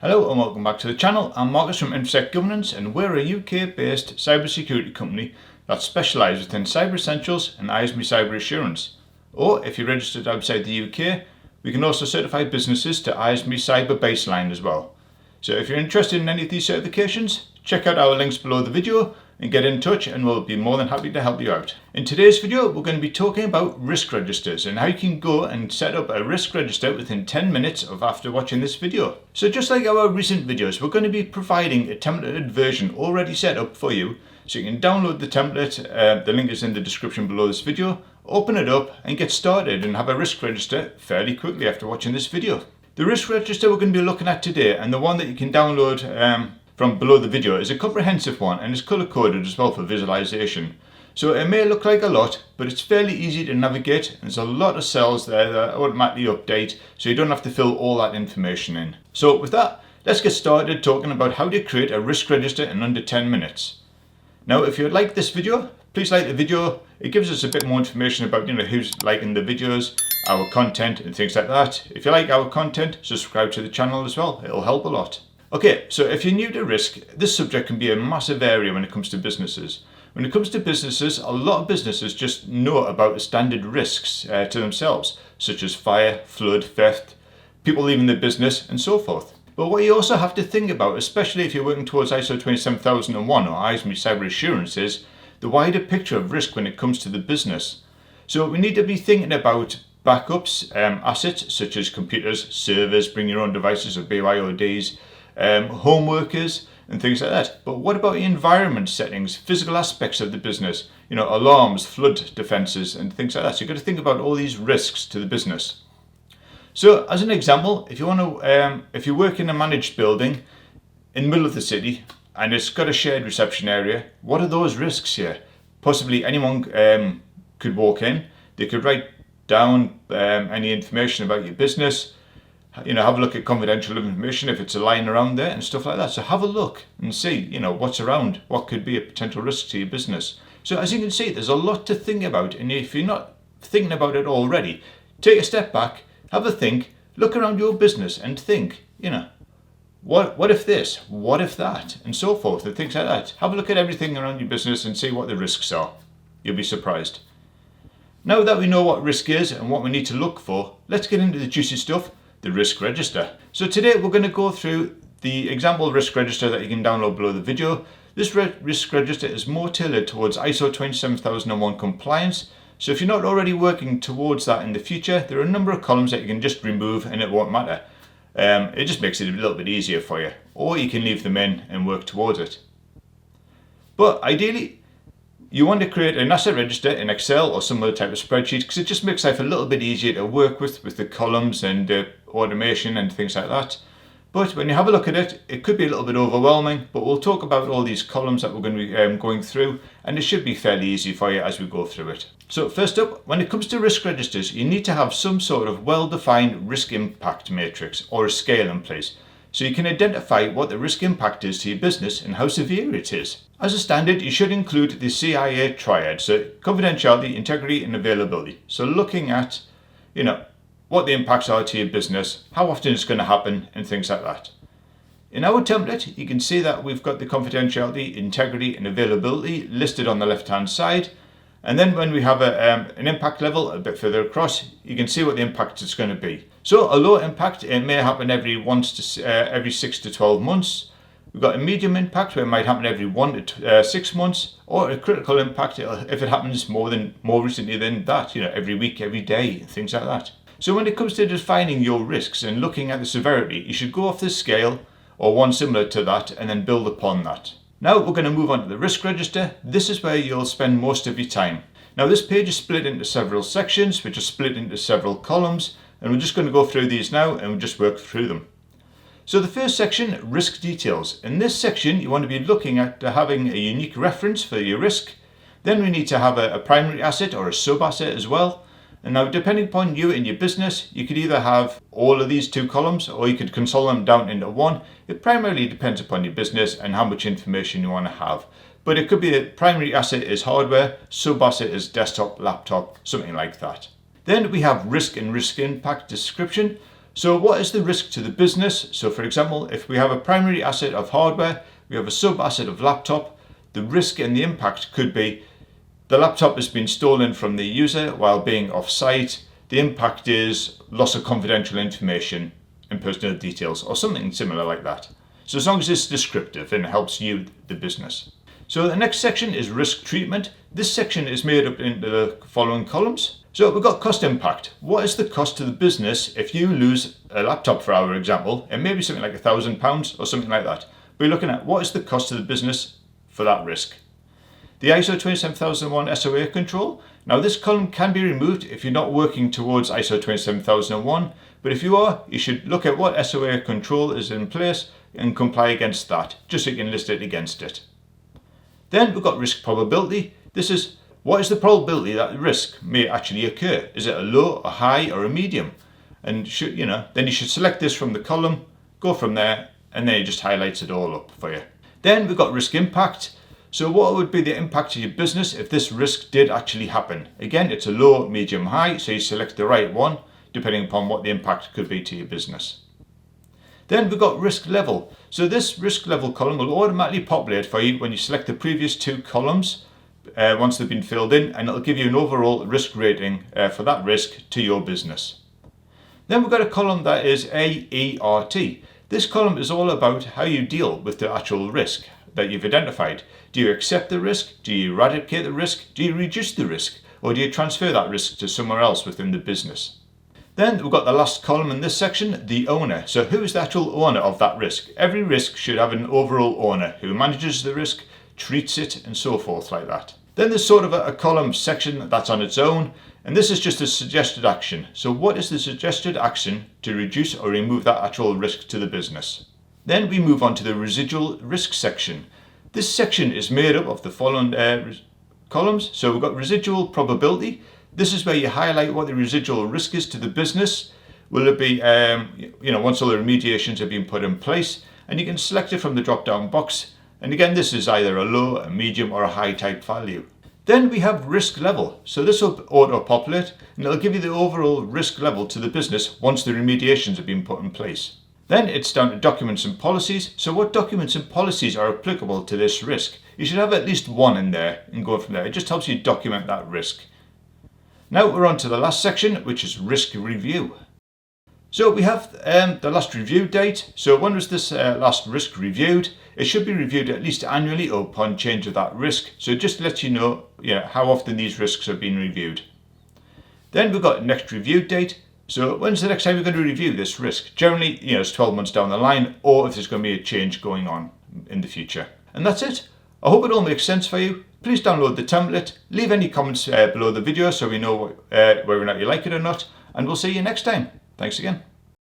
Hello and welcome back to the channel. I'm Marcus from InfoSec Governance, and we're a UK-based cybersecurity company that specialises within cyber essentials and ISME cyber assurance. Or if you're registered outside the UK, we can also certify businesses to ISME cyber baseline as well. So if you're interested in any of these certifications, check out our links below the video and get in touch and we'll be more than happy to help you out. In today's video, we're going to be talking about risk registers and how you can go and set up a risk register within 10 minutes of after watching this video. So just like our recent videos, we're going to be providing a templated version already set up for you. So you can download the template, the link is in the description below this video, open it up and get started and have a risk register fairly quickly after watching this video. The risk register we're going to be looking at today, and the one that you can download from below the video, is a comprehensive one and is color coded as well for visualization. So it may look like a lot, but it's fairly easy to navigate and there's a lot of cells there that automatically update, so you don't have to fill all that information in. So with that, let's get started talking about how to create a risk register in under 10 minutes. Now if you like this video, please like the video. It gives us a bit more information about who's liking the videos, our content and things like that. If you like our content, subscribe to the channel as well, it'll help a lot. Okay, so if you're new to risk, this subject can be a massive area when it comes to businesses. When it comes to businesses, a lot of businesses just know about the standard risks to themselves, such as fire, flood, theft, people leaving their business and so forth. But what you also have to think about, especially if you're working towards ISO 27001 or ISME cyber assurance, is the wider picture of risk when it comes to the business. So we need to be thinking about backups, assets such as computers, servers, bring your own devices or BYODs, home workers and things like that. But what about the environment settings, physical aspects of the business, alarms, flood defences and things like that. So you've got to think about all these risks to the business. So as an example, if you work in a managed building in the middle of the city and it's got a shared reception area, what are those risks here? Possibly anyone could walk in, they could write down any information about your business, have a look at confidential information if it's lying around there and stuff like that. So have a look and see, what's around, what could be a potential risk to your business. So as you can see, there's a lot to think about, and if you're not thinking about it already, take a step back, have a think, look around your business and think, what if this, what if that, and so forth, and things like that. Have a look at everything around your business and see what the risks are. You'll be surprised. Now that we know what risk is and what we need to look for, let's get into the juicy stuff, the risk register. So today we're going to go through the example risk register that you can download below the video. This risk register is more tailored towards ISO 27001 compliance. So if you're not already working towards that in the future, there are a number of columns that you can just remove and it won't matter. It just makes it a little bit easier for you. Or you can leave them in and work towards it. But ideally, you want to create an asset register in Excel or some other type of spreadsheet because it just makes life a little bit easier to work with the columns and automation and things like that. But when you have a look at it, it could be a little bit overwhelming, but we'll talk about all these columns that we're going to be going through, and it should be fairly easy for you as we go through it. So first up, when it comes to risk registers, you need to have some sort of well-defined risk impact matrix or a scale in place, so you can identify what the risk impact is to your business and how severe it is. As a standard, you should include the CIA triad, so confidentiality, integrity and availability. So looking at, what the impacts are to your business, how often it's going to happen and things like that. In our template, you can see that we've got the confidentiality, integrity and availability listed on the left hand side. And then when we have an impact level a bit further across, you can see what the impact is going to be. So a low impact, it may happen every 6 to 12 months. We've got a medium impact where it might happen every 1 to 6 months, or a critical impact if it happens more recently than that, every week, every day, things like that. So when it comes to defining your risks and looking at the severity, you should go off this scale or one similar to that and then build upon that. Now we're going to move on to the risk register. This is where you'll spend most of your time. Now this page is split into several sections, which are split into several columns, and we're just going to go through these now and we'll just work through them. So the first section, risk details. In this section, you want to be looking at having a unique reference for your risk. Then we need to have a primary asset or a sub-asset as well. And now depending upon you and your business, you could either have all of these two columns or you could consolidate them down into one. It primarily depends upon your business and how much information you want to have. But it could be that primary asset is hardware, sub-asset is desktop, laptop, something like that. Then we have risk and risk impact description. So what is the risk to the business? So for example, if we have a primary asset of hardware, we have a sub asset of laptop, the risk and the impact could be the laptop has been stolen from the user while being off site. The impact is loss of confidential information and personal details or something similar like that. So as long as it's descriptive and helps you, the business. So the next section is risk treatment. This section is made up into the following columns. So we've got cost impact. What is the cost to the business if you lose a laptop, for our example, and maybe something like £1,000 or something like that. We're looking at what is the cost to the business for that risk. The ISO 27001 SOA control. Now this column can be removed if you're not working towards ISO 27001, but if you are, you should look at what SOA control is in place and comply against that, just so you can list it against it. Then we've got risk probability. This is what is the probability that the risk may actually occur? Is it a low, a high, or a medium? And then you should select this from the column, go from there, and then it just highlights it all up for you. Then we've got risk impact. So what would be the impact to your business if this risk did actually happen? Again, it's a low, medium, high, so you select the right one, depending upon what the impact could be to your business. Then we've got risk level. So this risk level column will automatically populate for you when you select the previous two columns once they've been filled in, and it'll give you an overall risk rating for that risk to your business. Then we've got a column that is AERT. This column is all about how you deal with the actual risk that you've identified. Do you accept the risk? Do you eradicate the risk? Do you reduce the risk? Or do you transfer that risk to somewhere else within the business? Then we've got the last column in this section, the owner. So who is the actual owner of that risk? Every risk should have an overall owner who manages the risk, treats it, and so forth like that. Then there's sort of a column section that's on its own, and this is just a suggested action. So what is the suggested action to reduce or remove that actual risk to the business? Then we move on to the residual risk section. This section is made up of the following columns. So we've got residual probability. This is where you highlight what the residual risk is to the business. Will it be, once all the remediations have been put in place, and you can select it from the drop-down box. And again, this is either a low, a medium, or a high type value. Then we have risk level. So this will auto-populate, and it'll give you the overall risk level to the business once the remediations have been put in place. Then it's down to documents and policies. So what documents and policies are applicable to this risk? You should have at least one in there and go from there. It just helps you document that risk. Now we're on to the last section, which is risk review. So we have the last review date. So when was this last risk reviewed? It should be reviewed at least annually or upon change of that risk. So it just lets you know how often these risks have been reviewed. Then we've got next review date. So when's the next time we're going to review this risk? Generally, it's 12 months down the line, or if there's going to be a change going on in the future. And that's it. I hope it all makes sense for you. Please download the template, leave any comments below the video so we know whether or not you like it or not, and we'll see you next time. Thanks again.